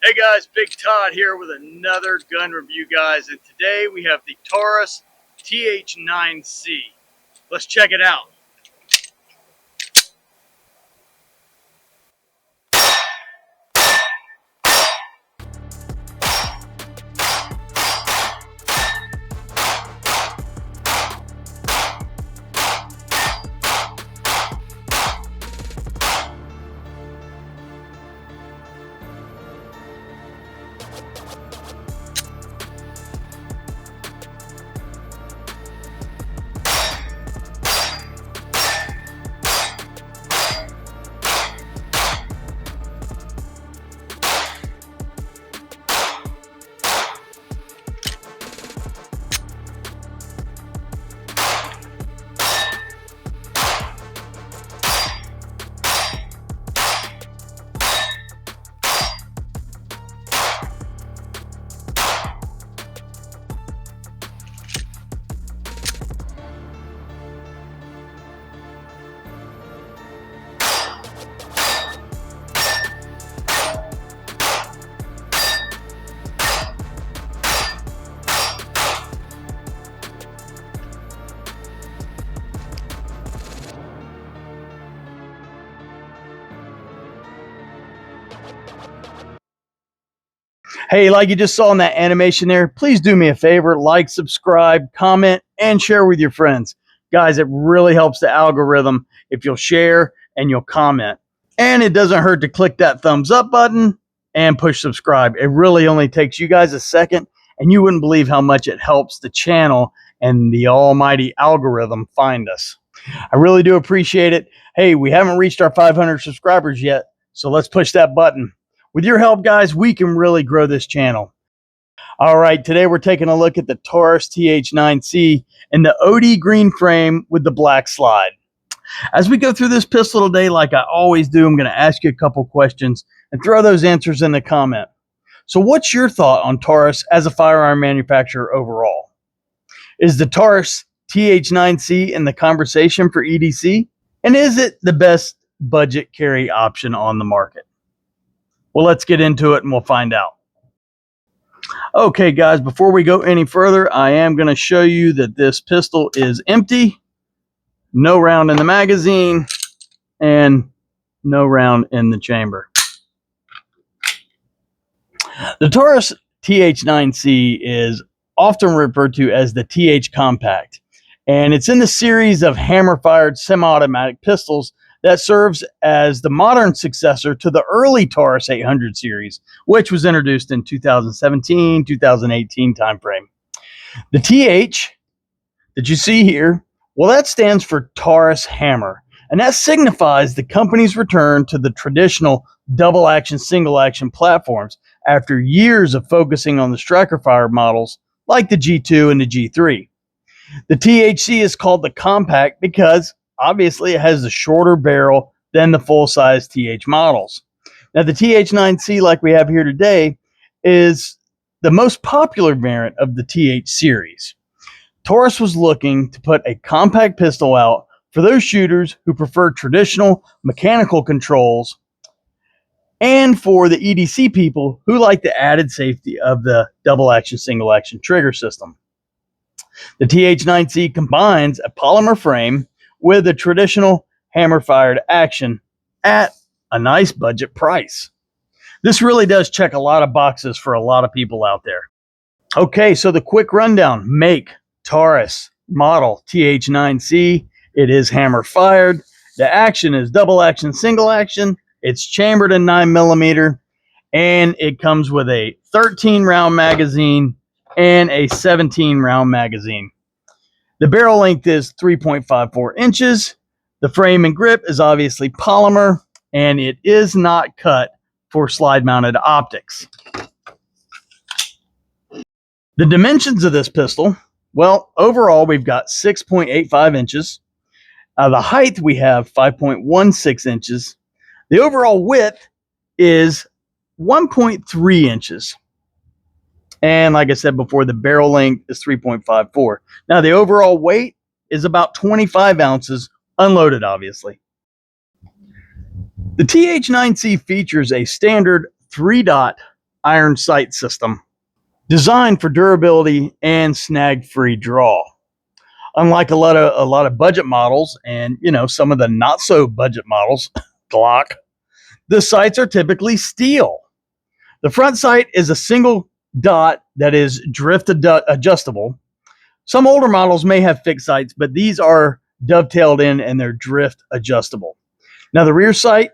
Hey guys, Big Todd here with another gun review, guys, and today we have the Taurus TH9c. Let's check it out. Hey, like you just saw in that animation there, please do me a favor, like, subscribe, comment, and share with your friends. Guys, it really helps the algorithm if you'll share and you'll comment. And it doesn't hurt to click that thumbs up button and push subscribe. It really only takes you guys a second, and you wouldn't believe how much it helps the channel and the almighty algorithm find us. I really do appreciate it. Hey, we haven't reached our 500 subscribers yet, so let's push that button. With your help, guys, we can really grow this channel. All right, today we're taking a look at the Taurus TH9c in the OD green frame with the black slide. As we go through this pistol today, like I always do, I'm going to ask you a couple questions and throw those answers in the comment. So what's your thought on Taurus as a firearm manufacturer overall? Is the Taurus TH9c in the conversation for EDC? And is it the best budget carry option on the market? Well, let's get into it and we'll find out. Okay, guys, before we go any further, I am going to show you that this pistol is empty, no round in the magazine, and no round in the chamber. The Taurus TH9c is often referred to as the TH Compact, and it's in the series of hammer-fired semi-automatic pistols that serves as the modern successor to the early Taurus 800 series, which was introduced in 2017, 2018 timeframe. The TH that you see here, well, that stands for Taurus Hammer, and that signifies the company's return to the traditional double-action, single-action platforms after years of focusing on the striker fire models like the G2 and the G3. The THC is called the Compact because obviously it has the shorter barrel than the full-size TH models. Now the TH9c, like we have here today, is the most popular variant of the TH series. Taurus was looking to put a compact pistol out for those shooters who prefer traditional mechanical controls and for the EDC people who like the added safety of the double-action, single-action trigger system. The TH9c combines a polymer frame with a traditional hammer-fired action at a nice budget price. This really does check a lot of boxes for a lot of people out there. Okay, so the quick rundown. Make, Taurus, model, TH9c. It is hammer-fired. The action is double-action, single-action. It's chambered in 9mm, and it comes with a 13-round magazine and a 17-round magazine. The barrel length is 3.54 inches. The frame and grip is obviously polymer, and it is not cut for slide-mounted optics. The dimensions of this pistol, well, overall we've got 6.85 inches. The height we have 5.16 inches. The overall width is 1.3 inches. And like I said before, the barrel length is 3.54. Now, the overall weight is about 25 ounces, unloaded, obviously. The TH9c features a standard 3-dot iron sight system designed for durability and snag-free draw. Unlike a lot of budget models and some of the not so budget models, Glock, the sights are typically steel. The front sight is a single dot that is drift adjustable. Some older models may have fixed sights, but these are dovetailed in and they're drift adjustable. Now the rear sight,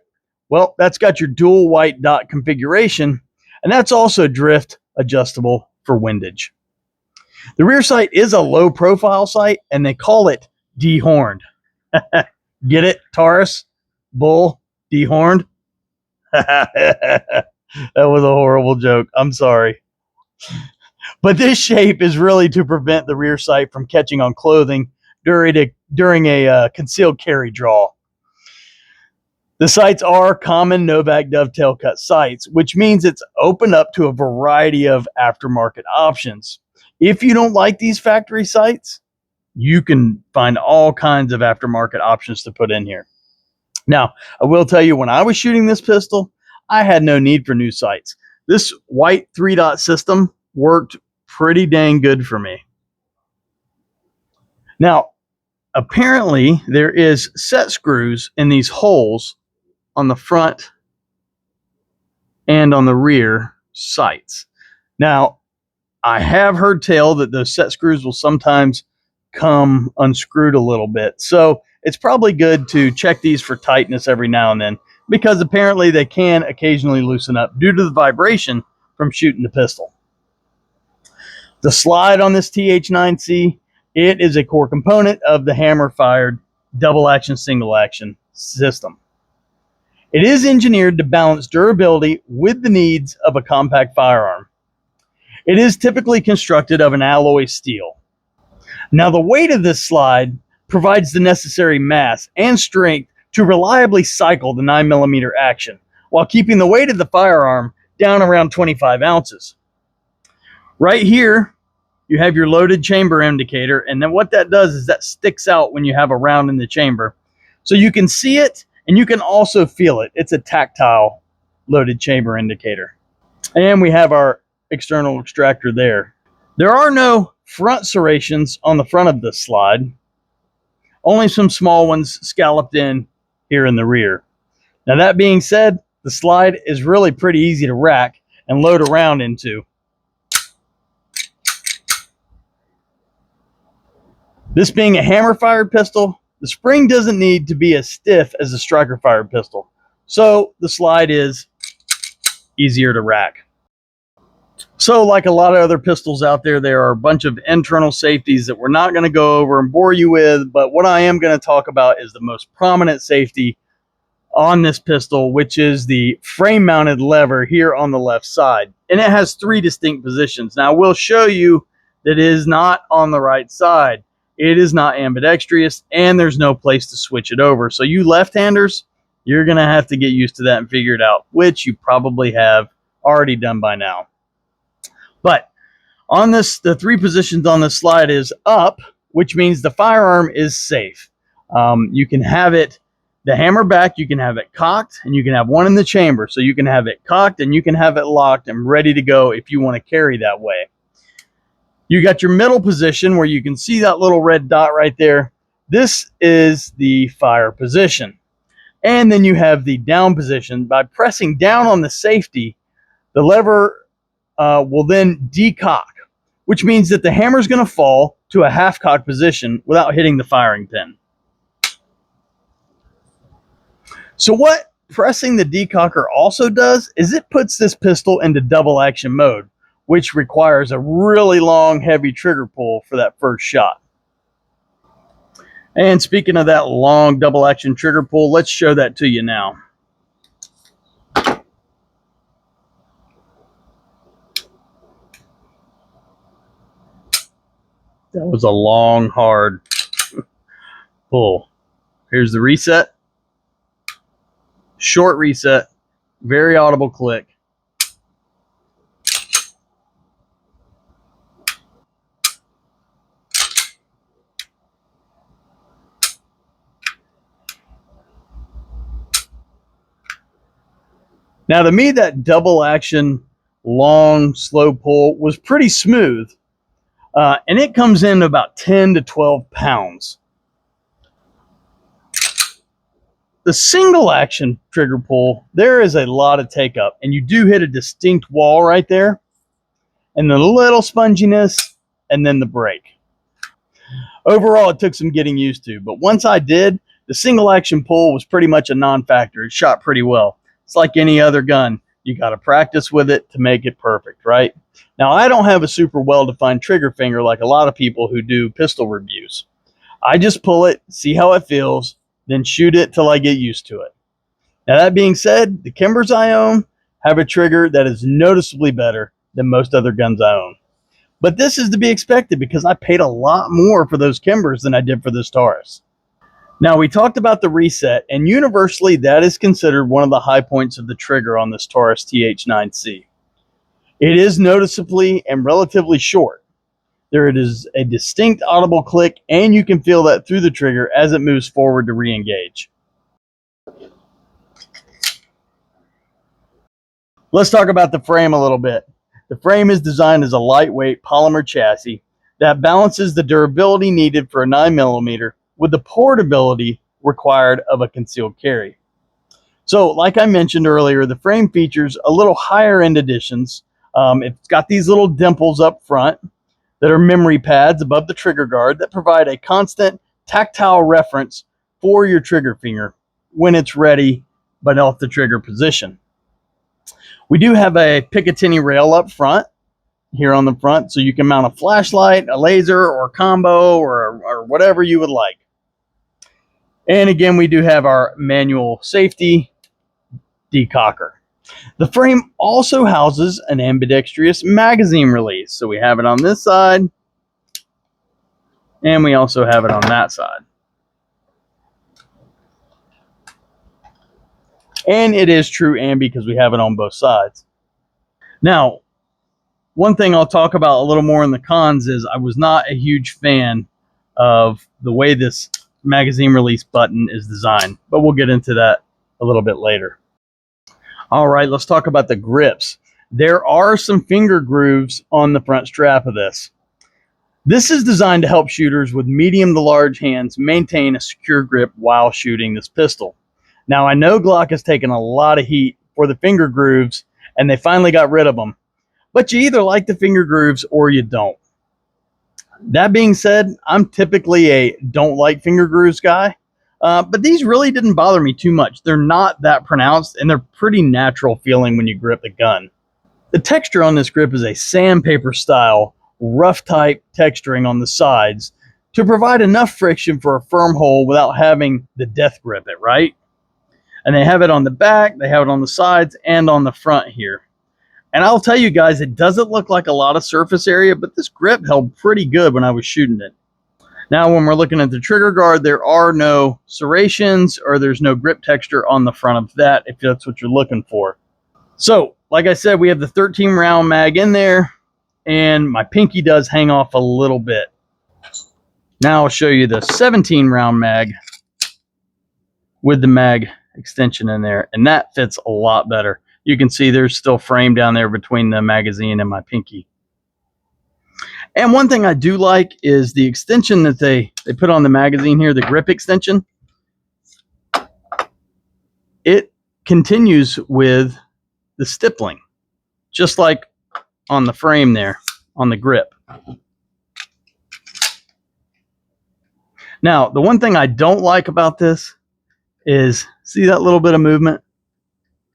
well, that's got your dual white dot configuration, and that's also drift adjustable for windage. The rear sight is a low profile sight, and they call it dehorned. Get it, Taurus? Bull? Dehorned? That was a horrible joke. I'm sorry. But this shape is really to prevent the rear sight from catching on clothing during a concealed carry draw. The sights are common Novak dovetail cut sights, which means it's opened up to a variety of aftermarket options. If you don't like these factory sights, you can find all kinds of aftermarket options to put in here. Now, I will tell you, when I was shooting this pistol, I had no need for new sights. This white 3-dot system worked pretty dang good for me. Now, apparently there is set screws in these holes on the front and on the rear sights. Now, I have heard tell that those set screws will sometimes come unscrewed a little bit. So it's probably good to check these for tightness every now and then, because apparently they can occasionally loosen up due to the vibration from shooting the pistol. The slide on this TH9c, it is a core component of the hammer-fired double action, single action system. It is engineered to balance durability with the needs of a compact firearm. It is typically constructed of an alloy steel. Now, the weight of this slide provides the necessary mass and strength to reliably cycle the 9mm action, while keeping the weight of the firearm down around 25 ounces. Right here, you have your loaded chamber indicator, and then what that does is that sticks out when you have a round in the chamber. So you can see it, and you can also feel it. It's a tactile loaded chamber indicator. And we have our external extractor there. There are no front serrations on the front of this slide, only some small ones scalloped in here in the rear. Now, that being said, the slide is really pretty easy to rack and load around into. This being a hammer-fired pistol, the spring doesn't need to be as stiff as a striker-fired pistol, so the slide is easier to rack. So, like a lot of other pistols out there, there are a bunch of internal safeties that we're not going to go over and bore you with, but what I am going to talk about is the most prominent safety on this pistol, which is the frame-mounted lever here on the left side. And it has 3 distinct positions. Now, we'll show you that it is not on the right side. It is not ambidextrous, and there's no place to switch it over. So you left-handers, you're going to have to get used to that and figure it out, which you probably have already done by now. But on this, the 3 positions on this slide is up, which means the firearm is safe. You can have it, the hammer back, you can have it cocked, and you can have one in the chamber. So you can have it cocked and you can have it locked and ready to go if you want to carry that way. You got your middle position where you can see that little red dot right there. This is the fire position. And then you have the down position. By pressing down on the safety, the lever will then decock, which means that the hammer is going to fall to a half cock position without hitting the firing pin. So what pressing the decocker also does is it puts this pistol into double action mode, which requires a really long, heavy trigger pull for that first shot. And speaking of that long double action trigger pull, let's show that to you now. That was a long, hard pull. Here's the reset. Short reset, very audible click. Now, to me, that double action long, slow pull was pretty smooth. And it comes in about 10 to 12 pounds. The single action trigger pull, there is a lot of take up, and you do hit a distinct wall right there, and the little sponginess, and then the break. Overall, it took some getting used to, but once I did, the single action pull was pretty much a non-factor. It shot pretty well. It's like any other gun. You got to practice with it to make it perfect, right? Now, I don't have a super well-defined trigger finger like a lot of people who do pistol reviews. I just pull it, see how it feels, then shoot it till I get used to it. Now, that being said, the Kimbers I own have a trigger that is noticeably better than most other guns I own. But this is to be expected because I paid a lot more for those Kimbers than I did for this Taurus. Now, we talked about the reset, and universally that is considered one of the high points of the trigger on this Taurus TH9c. It is noticeably and relatively short. There is a distinct audible click, and you can feel that through the trigger as it moves forward to re-engage. Let's talk about the frame a little bit. The frame is designed as a lightweight polymer chassis that balances the durability needed for a 9mm with the portability required of a concealed carry. So, like I mentioned earlier, the frame features a little higher end additions. It's got these little dimples up front that are memory pads above the trigger guard that provide a constant tactile reference for your trigger finger when it's ready but off the trigger position. We do have a Picatinny rail up front, here on the front, so you can mount a flashlight, a laser, or a combo, or whatever you would like. And again, we do have our manual safety decocker. The frame also houses an ambidextrous magazine release. So we have it on this side, and we also have it on that side. And it is true ambi because we have it on both sides. Now, one thing I'll talk about a little more in the cons is I was not a huge fan of the way this magazine release button is designed, but we'll get into that a little bit later. All right, let's talk about the grips. There are some finger grooves on the front strap of this. This is designed to help shooters with medium to large hands maintain a secure grip while shooting this pistol. Now, I know Glock has taken a lot of heat for the finger grooves, and they finally got rid of them. But you either like the finger grooves or you don't. That being said, I'm typically a don't like finger grooves guy, but these really didn't bother me too much. They're not that pronounced, and they're pretty natural feeling when you grip the gun. The texture on this grip is a sandpaper style, rough type texturing on the sides to provide enough friction for a firm hold without having the death grip it, right? And they have it on the back, they have it on the sides, and on the front here. And I'll tell you guys, it doesn't look like a lot of surface area, but this grip held pretty good when I was shooting it. Now, when we're looking at the trigger guard, there are no serrations or there's no grip texture on the front of that, if that's what you're looking for. So, like I said, we have the 13 round mag in there, and my pinky does hang off a little bit. Now I'll show you the 17 round mag with the mag extension in there, and that fits a lot better. You can see there's still frame down there between the magazine and my pinky. And one thing I do like is the extension that they put on the magazine here, the grip extension. It continues with the stippling, just like on the frame there, on the grip. Now, the one thing I don't like about this is, see that little bit of movement?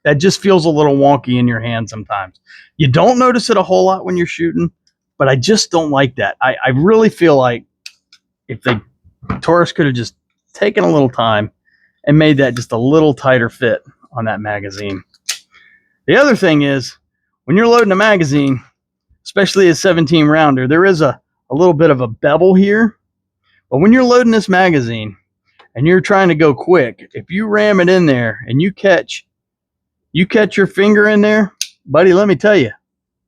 That just feels a little wonky in your hand sometimes. You don't notice it a whole lot when you're shooting, but I just don't like that. I really feel like if the Taurus could have just taken a little time and made that just a little tighter fit on that magazine. The other thing is, when you're loading a magazine, especially a 17 rounder, there is a little bit of a bevel here. But when you're loading this magazine and you're trying to go quick, if you ram it in there and you catch your finger in there, buddy, let me tell you,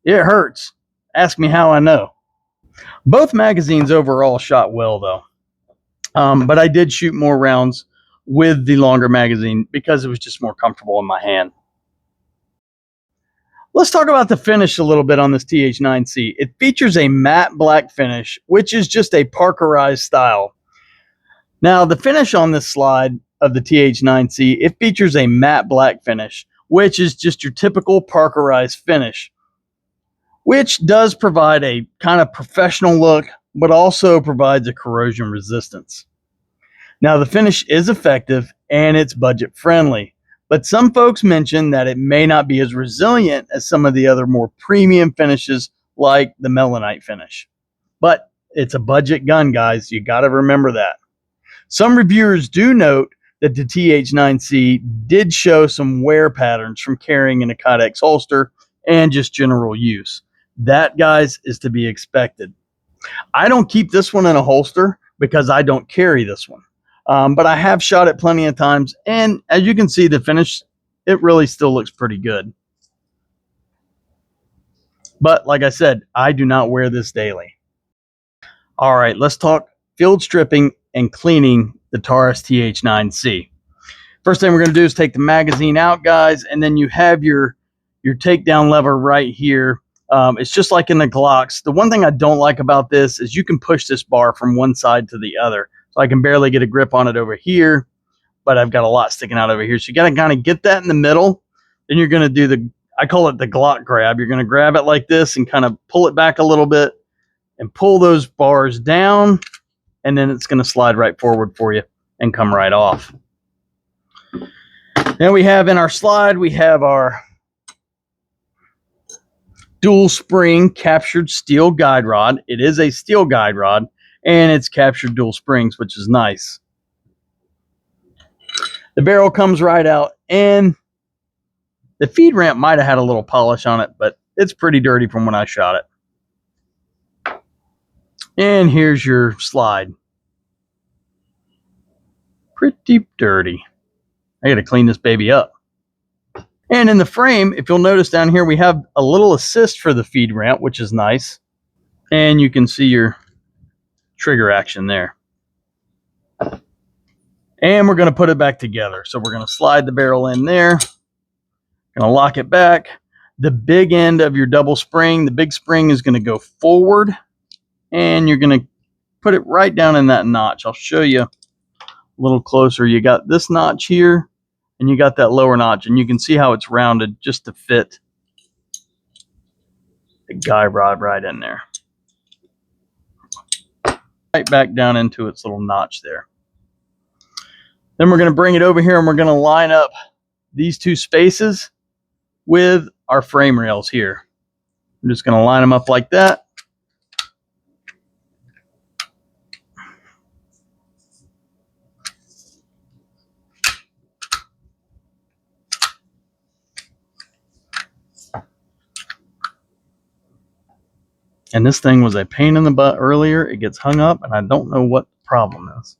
it hurts. Ask me how I know. Both magazines overall shot well, though. But I did shoot more rounds with the longer magazine because it was just more comfortable in my hand. Let's talk about the finish a little bit on this TH9c. It features a matte black finish, which is just a Parkerized style. Now, the finish on this slide of the TH9c, it features a matte black finish, which is just your typical Parkerized finish, which does provide a kind of professional look, but also provides a corrosion resistance. Now, the finish is effective and it's budget friendly, but some folks mention that it may not be as resilient as some of the other more premium finishes like the melanite finish. But it's a budget gun, guys. You got to remember that. Some reviewers do note that the TH9c did show some wear patterns from carrying in a Kydex holster and just general use. That, guys, is to be expected. I don't keep this one in a holster because I don't carry this one. But I have shot it plenty of times, and as you can see, the finish, it really still looks pretty good. But like I said, I do not wear this daily. All right, let's talk field stripping and cleaning the Taurus TH9c. First thing we're going to do is take the magazine out, guys, and then you have your takedown lever right here. It's just like in the Glocks. The one thing I don't like about this is you can push this bar from one side to the other. So I can barely get a grip on it over here, but I've got a lot sticking out over here. So you got to kind of get that in the middle. Then you're going to do I call it the Glock grab. You're going to grab it like this and kind of pull it back a little bit and pull those bars down. And then it's going to slide right forward for you and come right off. Then we have in our slide, we have our dual spring captured steel guide rod. It is a steel guide rod and it's captured dual springs, which is nice. The barrel comes right out and the feed ramp might have had a little polish on it, but it's pretty dirty from when I shot it. And here's your slide. Pretty dirty. I got to clean this baby up. And in the frame, if you'll notice down here, we have a little assist for the feed ramp, which is nice. And you can see your trigger action there. And we're going to put it back together. So we're going to slide the barrel in there. Going to lock it back. The big end of your double spring, the big spring is going to go forward. And you're going to put it right down in that notch. I'll show you a little closer. You got this notch here. And you got that lower notch, and you can see how it's rounded just to fit the guide rod right in there. Right back down into its little notch there. Then we're going to bring it over here and we're going to line up these two spaces with our frame rails here. I'm just going to line them up like that. And this thing was a pain in the butt earlier. It gets hung up, and I don't know what the problem is.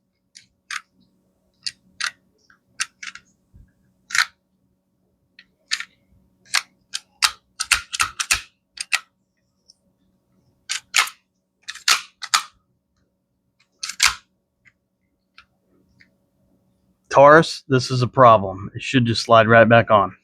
Taurus, this is a problem. It should just slide right back on.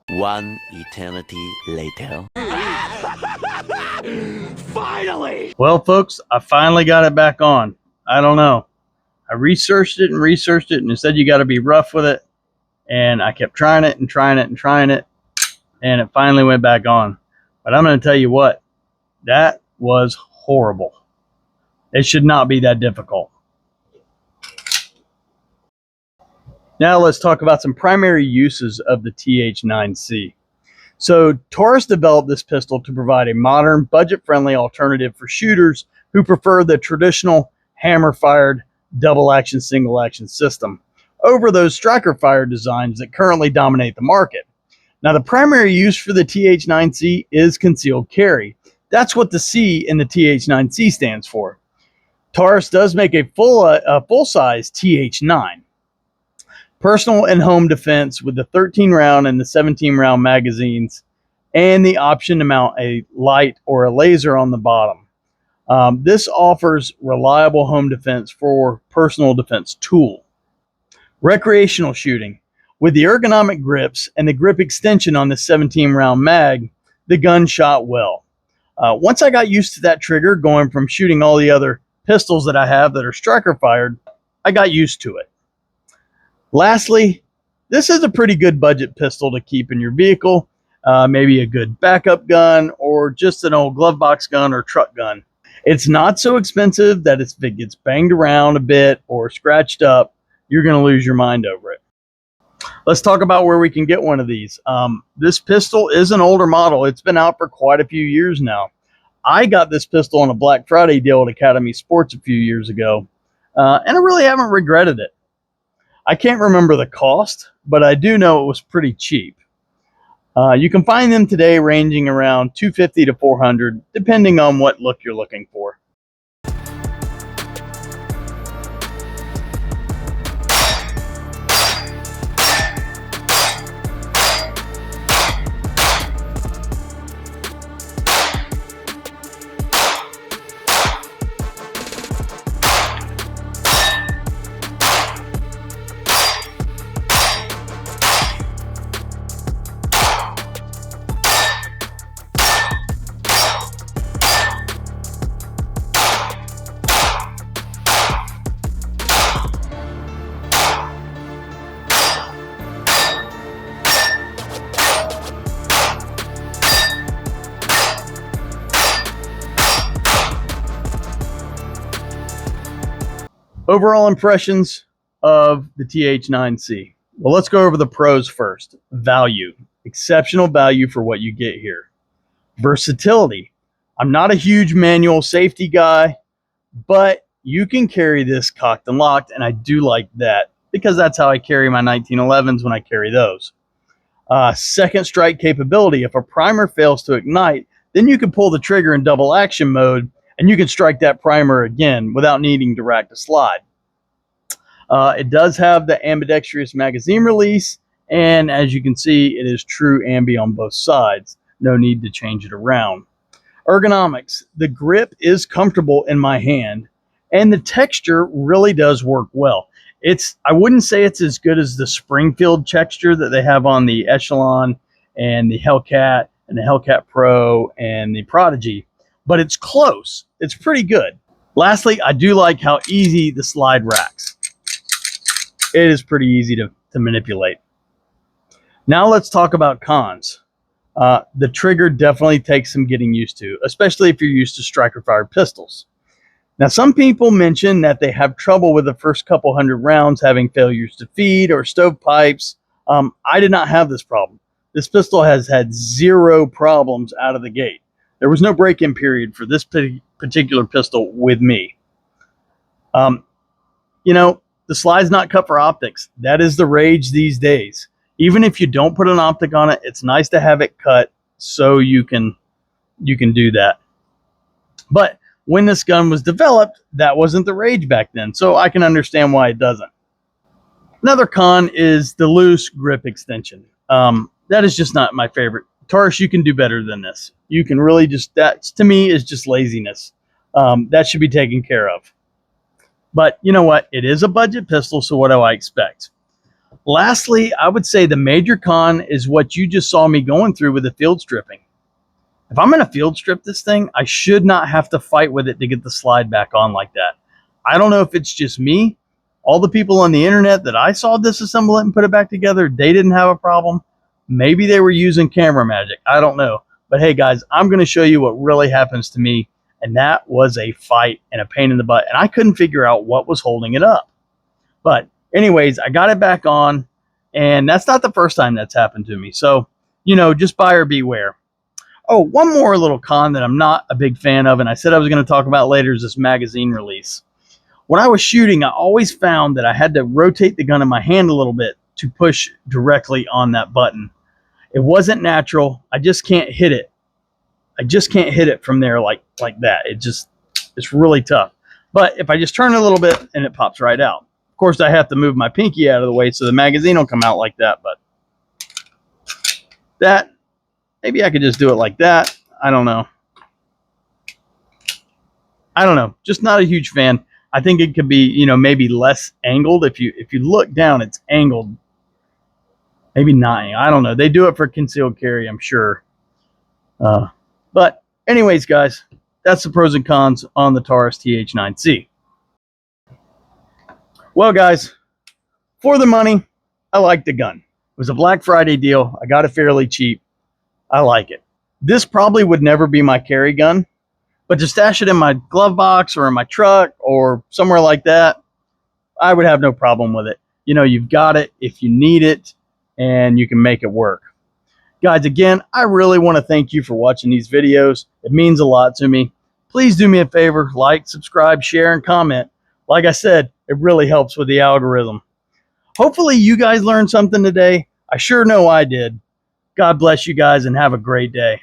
One eternity later. Finally! Well, folks, I finally got it back on. I don't know. I researched it, and it said you got to be rough with it. And I kept trying it and trying it and trying it. And it finally went back on. But I'm going to tell you what, that was horrible. It should not be that difficult. Now let's talk about some primary uses of the TH9c. So Taurus developed this pistol to provide a modern, budget-friendly alternative for shooters who prefer the traditional hammer-fired double-action, single-action system over those striker-fired designs that currently dominate the market. Now, the primary use for the TH9c is concealed carry. That's what the C in the TH9c stands for. Taurus does make a full-size TH9. Personal and home defense with the 13-round and the 17-round magazines, and the option to mount a light or a laser on the bottom. This offers reliable home defense for personal defense tool. Recreational shooting. With the ergonomic grips and the grip extension on the 17 round mag, the gun shot well. Once I got used to that trigger, going from shooting all the other pistols that I have that are striker fired, I got used to it. Lastly, this is a pretty good budget pistol to keep in your vehicle, maybe a good backup gun or just an old glove box gun or truck gun. It's not so expensive that if it gets banged around a bit or scratched up, you're going to lose your mind over it. Let's talk about where we can get one of these. This pistol is an older model. It's been out for quite a few years now. I got this pistol on a Black Friday deal at Academy Sports a few years ago, and I really haven't regretted it. I can't remember the cost, but I do know it was pretty cheap. You can find them today ranging around $250 to $400, depending on what look you're looking for. Overall impressions of the TH9c. Well, let's go over the pros first. Value. Exceptional value for what you get here. Versatility. I'm not a huge manual safety guy, but you can carry this cocked and locked, and I do like that because that's how I carry my 1911s when I carry those. Second strike capability. If a primer fails to ignite, then you can pull the trigger in double action mode and you can strike that primer again without needing to rack the slide. It does have the ambidextrous magazine release, and as you can see, it is true ambi on both sides. No need to change it around. Ergonomics. The grip is comfortable in my hand, and the texture really does work well. I wouldn't say it's as good as the Springfield texture that they have on the Echelon and the Hellcat and the Hellcat Pro and the Prodigy, but it's close. It's pretty good. Lastly, I do like how easy the slide racks. It is pretty easy to manipulate. Now let's talk about cons. The trigger definitely takes some getting used to, especially if you're used to striker fired pistols. Now, some people mention that they have trouble with the first couple hundred rounds having failures to feed or stovepipes. I did not have this problem. This pistol has had zero problems out of the gate. There was no break-in period for this particular pistol with me. The slide's not cut for optics. That is the rage these days. Even if you don't put an optic on it, it's nice to have it cut so you can do that. But when this gun was developed, that wasn't the rage back then, so I can understand why it doesn't. Another con is the loose grip extension. That is just not my favorite. Taurus, you can do better than this. You can really that to me is just laziness. That should be taken care of. But you know what? It is a budget pistol, so what do I expect? Lastly, I would say the major con is what you just saw me going through with the field stripping. If I'm going to field strip this thing, I should not have to fight with it to get the slide back on like that. I don't know if it's just me. All the people on the internet that I saw disassemble it and put it back together, they didn't have a problem. Maybe they were using camera magic. I don't know. But hey, guys, I'm going to show you what really happens to me. And that was a fight and a pain in the butt. And I couldn't figure out what was holding it up. But anyways, I got it back on. And that's not the first time that's happened to me. So, just buyer beware. Oh, one more little con that I'm not a big fan of, and I said I was going to talk about later, is this magazine release. When I was shooting, I always found that I had to rotate the gun in my hand a little bit to push directly on that button. It wasn't natural. I just can't hit it. I just can't hit it from there like that. It's really tough. But if I just turn it a little bit and it pops right out. Of course, I have to move my pinky out of the way so the magazine will come out like that. But maybe I could just do it like that. I don't know. I don't know, just not a huge fan. I think it could be, you know, maybe less angled. If you look down, it's angled. Maybe not. I don't know. They do it for concealed carry, I'm sure. But anyways, guys, that's the pros and cons on the Taurus TH9c. Well, guys, for the money, I like the gun. It was a Black Friday deal. I got it fairly cheap. I like it. This probably would never be my carry gun, but to stash it in my glove box or in my truck or somewhere like that, I would have no problem with it. You know, you've got it if you need it, and you can make it work. Guys, again, I really want to thank you for watching these videos. It means a lot to me. Please do me a favor, like, subscribe, share, and comment. Like I said, it really helps with the algorithm. Hopefully you guys learned something today. I sure know I did. God bless you guys and have a great day.